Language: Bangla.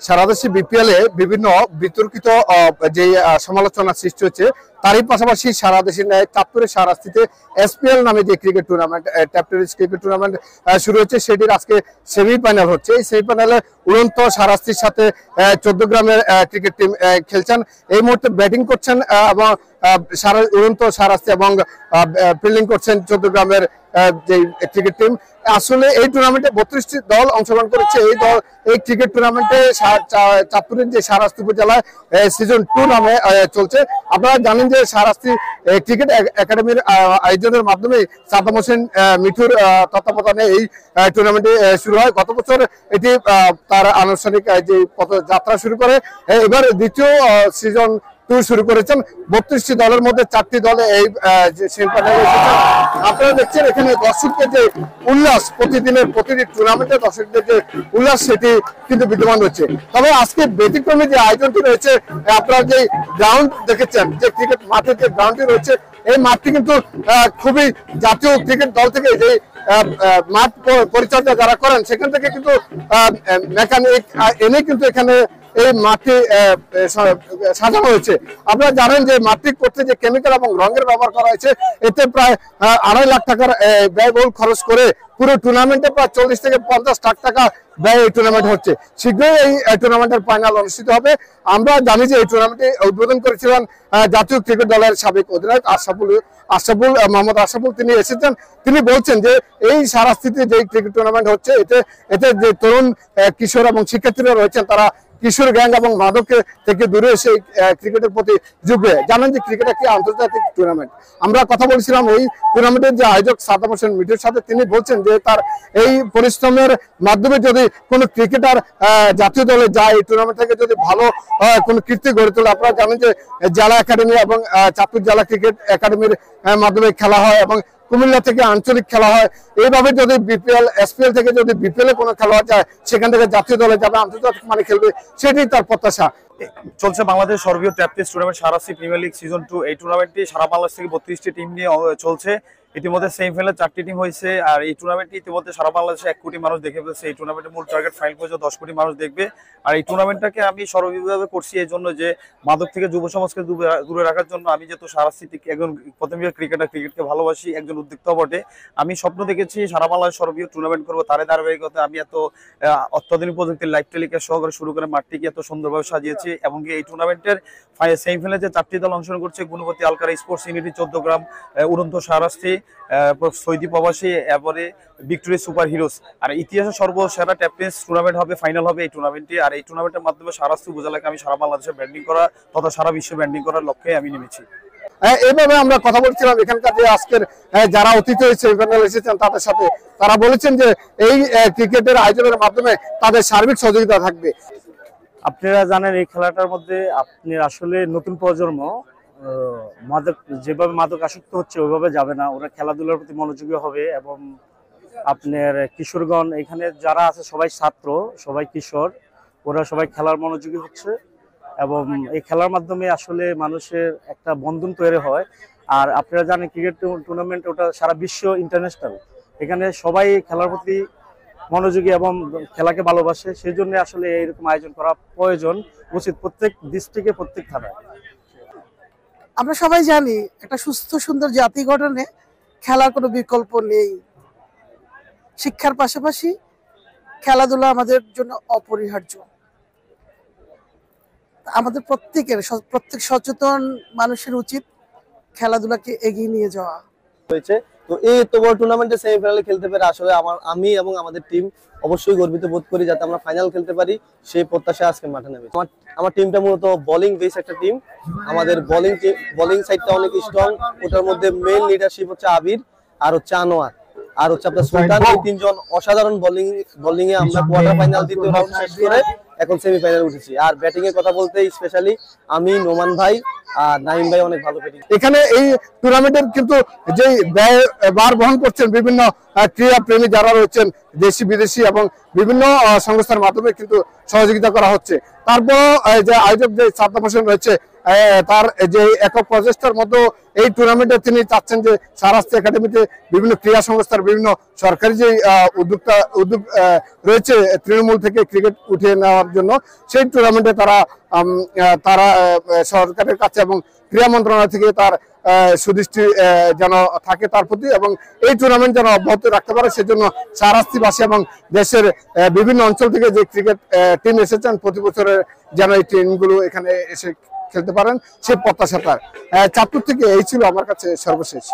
সারা দেশে বিপিএল এ বিভিন্ন বিতর্কিত যে সমালোচনা সৃষ্টি হচ্ছে, তারই পাশাপাশি সারা দেশের ন্যায় চাঁদপুরের শাহরাস্তিতে এসপিএল নামে যে cricket tournament, tap tennis cricket tournament শুরু হচ্ছে, সেটির আজকে সেমিফাইনাল হচ্ছে। এই সেমিফাইনালে উড়ন্ত শাহরাস্তির সাথে 14 গ্রামের ক্রিকেট টিম খেলছেন। এই মুহূর্তে ব্যাটিং করছেন এবং উড়ন্ত শাহরাস্তি এবং ফিল্ডিং করছেন 14 গ্রামের যে ক্রিকেট টিম। আসলে এই টুর্নামেন্টে 32টি দল অংশগ্রহণ করেছে। এই ক্রিকেট টুর্নামেন্টে চাঁদপুরের যে শাহরাস্তি উপজেলায় সিজন 2 নামে চলছে। আপনারা জানেন যে শাহরাস্তি ক্রিকেট একাডেমির আয়োজনের মাধ্যমে সাদ্দাম হোসেন মিঠুর তত্ত্বাবধানে এই টুর্নামেন্টে শুরু হয়। গত বছর এটি তার আনুষ্ঠানিক যে যাত্রা শুরু করে, এবার দ্বিতীয় সিজন 2 শুরু করেছেন। 32টি দলের মধ্যে 4টি দলে এই সেমিফাইনালে এসেছেন। আপনারা দেখছেন এখানে দর্শকদের যে উল্লাস, প্রতিদিনের প্রতিটি টুর্নামেন্টে দর্শকদের যে উল্লাস, সেটি কিন্তু বিদ্যমান হচ্ছে। তবে আজকে ব্যতিক্রমী যে আয়োজনটি রয়েছে, আপনারা যে গ্রাউন্ড দেখেছেন, যে ক্রিকেট মাঠের যে গ্রাউন্ডটি রয়েছে, এই মাঠটি কিন্তু খুবই জাতীয় ক্রিকেট দল থেকে যে মাঠ পরিচর্যা যারা করেন, সেখান থেকে কিন্তু মেকানিক এনে কিন্তু এখানে এই মাঠটি সাজানো হয়েছে। আপনারা জানেন যে মাঠটি করতে যে কেমিক্যাল এবং রঙের ব্যবহার করা হয়েছে, এতে প্রায় 2.5 লাখ টাকার ব্যয়বহুল খরচ করে পুরো টুর্নামেন্টে প্রায় 40 থেকে 50 লাখ টাকা ব্যয় এই টুর্নামেন্ট হচ্ছে। শীঘ্রই এই টুর্নামেন্টের ফাইনাল অনুষ্ঠিত হবে। আমরা জানি যে এই টুর্নামেন্টে উদ্বোধন করেছিলেন জাতীয় ক্রিকেট দলের সাবেক অধিনায়ক মোহাম্মদ আশরাফুল। তিনি এসেছেন, তিনি বলছেন যে এই শাহরাস্তিতে যে ক্রিকেট টুর্নামেন্ট হচ্ছে, এতে যে তরুণ কিশোর এবং শিক্ষার্থীরা রয়েছেন, তারা কিশোর গ্যাং এবং মাদক থেকে দূরে এসে ক্রিকেটের প্রতি ঝুঁকবে। জানেন যে ক্রিকেট একটি আন্তর্জাতিক টুর্নামেন্ট। আমরা কথা বলছিলাম এই টুর্নামেন্টের যে আয়োজক সাদ্দাম হোসেন মিঠুর সাথে। তিনি বলছেন যে তার এই পরিশ্রমের মাধ্যমে যদি কোনো ক্রিকেটার জাতীয় দলে যায়, এই টুর্নামেন্ট থেকে যদি ভালো কোনো কীর্তি গড়ে তোলে। আপনারা জানেন যে জেলা একাডেমি এবং চাঁদপুর জেলা ক্রিকেট একাডেমির মাধ্যমে খেলা হয় এবং কুমিল্লা থেকে আঞ্চলিক খেলা হয়। এইভাবে যদি বিপিএল, এসপিএল থেকে যদি বিপিএল এ কোনো খেলোয়াড় যায়, সেখান থেকে জাতীয় দলে যাবে, আন্তর্জাতিক মানে খেলবে, সেটাই তার প্রত্যাশা। চলছে বাংলাদেশ সর্বীয় tape tennis tournament Shahrasti premier league season 2। এই টুর্নামেন্টটি সারা বাংলাদেশ থেকে 32টি টিম নিয়ে চলছে। ইতিমধ্যে সেমিফাইনালে 4টি টিম হয়েছে। আর এই টুর্নামেন্টটি ইতিমধ্যে সারা বাংলাদেশে 1 কোটি মানুষ দেখে ফেলছে। এই টুর্নামেন্টের মূল টার্গেট ফাইনাল পর্যন্ত 10 কোটি মানুষ দেখবে। আর এই টুর্নামেন্টটাকে আমি সর্বভাবে করছি এই জন্য যে মাদক থেকে যুব সমাজকে দূরে রাখার জন্য। আমি যেহেতু শাহরাস্তি একজন প্রথমবার ক্রিকেটকে ভালোবাসি, একজন উদ্যোক্তা বটে, আমি স্বপ্ন দেখেছি সারা বাংলাদেশ সর্বীয় টুর্নামেন্ট করবো। তার ধারাবাহিকতা আমি এত অত্যাধুনিক প্রযুক্তির লাইভ টেলিকাস্ট সহকারে শুরু করে মাঠটিকে এত সুন্দরভাবে সাজিয়েছি। এবং এই টুর্নামেন্টের সেমিফাইনালে যে 4টি দল অংশগ্রহণ করছে, গুণবতী আলকারা স্পোর্টস ইউনিটি 14 গ্রাম, উড়ন্ত শাহরাস্তি, সৌদি প্রবাসী, এরপরে ভিক্টোরি সুপার হিরোস। আর ইতিহাসের সর্বসেরা ট্যাপ টেনিস টুর্নামেন্ট হবে, ফাইনাল হবে এই টুর্নামেন্টটি। আর এই টুর্নামেন্টের মাধ্যমে শাহরাস্তি উপজেলাকে আমি সারা বাংলাদেশে ব্র্যান্ডিং করা তথা সারা বিশ্বে ব্র্যান্ডিং করার লক্ষ্যে আমি নেমেছি। এইভাবে আমরা কথা বলছিলাম এখানকার যে আজকের যারা অতিথি হয়েছে, সেমিফাইনাল এসেছেন, তাদের সাথে। তারা বলেছেন যে এই ক্রিকেটের আয়োজনের মাধ্যমে তাদের সার্বিক সহযোগিতা থাকবে। আপনারা জানেন এই খেলাটার মধ্যে আপনি আসলে নতুন প্রজন্ম যেভাবে মাদক আসক্ত হচ্ছে ওইভাবে যাবে না। ওরা খেলাধুলার প্রতি মনোযোগী হবে। এবং আপনার কিশোরগণ এখানে যারা আছে সবাই ছাত্র, সবাই কিশোর, ওরা সবাই খেলার মনোযোগী হচ্ছে। এবং এই খেলার মাধ্যমে আসলে মানুষের একটা বন্ধন তৈরি হয়। আর আপনারা জানেন ক্রিকেট টুর্নামেন্ট ওটা সারা বিশ্ব ইন্টারন্যাশনাল, এখানে সবাই খেলার প্রতি মনোযোগী এবং খেলাকে ভালোবাসে। সেই জন্য আসলে এইরকম আয়োজন করা প্রয়োজন, উচিত প্রত্যেক ডিস্ট্রিক্টে, প্রত্যেক থানায়। আমরা সবাই জানি একটা সুস্থ সুন্দর জাতি গঠনে খেলার কোনো বিকল্প নেই। শিক্ষার পাশাপাশি খেলাধুলা আমাদের জন্য অপরিহার্য। আমাদের প্রত্যেক সচেতন মানুষের উচিত খেলাধুলাকে এগিয়ে নিয়ে যাওয়া। হয়েছে তো এই এত বড় টুর্নামেন্টে সেমিফাইনালে খেলতে পেরে আসলে আমি এবং আমাদের টিম অবশ্যই গর্বিত বোধ করি, যাতে আমরা ফাইনাল খেলতে পারি সেই প্রত্যাশা আজকে মাঠে নেমেছি। আমার টিমটা মূলত বোলিং বেস একটা টিম। আমাদের বোলিং সাইডটা অনেক স্ট্রং। ওটার মধ্যে মেইন লিডারশিপ হচ্ছে আবির, আর হচ্ছে আনোয়ার, আর হচ্ছে আপনার সুলতান। এই 3 জন অসাধারণ বোলিং এ আমরা কোয়ার্টার ফাইনাল দ্বিতীয় রাউন্ড শেষ করে এখন সেমিফাইনালে উঠেছি। আর ব্যাটিং এর কথা বলতে স্পেশালি আমি, নোমান ভাই আর নাইম ভাই অনেক ভালো ব্যাটিং। এখানে এই টুর্নামেন্টের কিন্তু যে ব্যয়ভার বহন করছেন বিভিন্ন ক্রীড়া প্রেমী যারা রয়েছেন, দেশি বিদেশি এবং বিভিন্ন সংস্থার মাধ্যমে কিন্তু সহযোগিতা করা হচ্ছে। তারপর যে আয়োজক যে সাদ্দাম হোসেন রয়েছে, তার যে একক প্রচেষ্টার মধ্যে এই টুর্নামেন্টে তিনি চাচ্ছেন যে শাহরাস্তি একাডেমিতে বিভিন্ন ক্রীড়া সংস্থার বিভিন্ন সরকারি যে উদ্যোগ রয়েছে তৃণমূল থেকে ক্রিকেট উঠিয়ে নেওয়ার জন্য, সেই টুর্নামেন্টে তারা সরকারের কাছে এবং ক্রীড়া মন্ত্রণালয় থেকে তার সুদৃষ্টি যেন থাকে তার প্রতি, এবং এই টুর্নামেন্ট যেন অব্যাহত রাখতে পারে সেজন্য শাহরাস্তিবাসী এবং দেশের বিভিন্ন অঞ্চল থেকে যে ক্রিকেট টিম এসেছেন প্রতি বছরের যেন এই টিমগুলো এখানে এসে খেলতে পারেন সে প্রত্যাশা তার। চাঁদপুর থেকে এই ছিল আমার কাছে সর্বশেষ।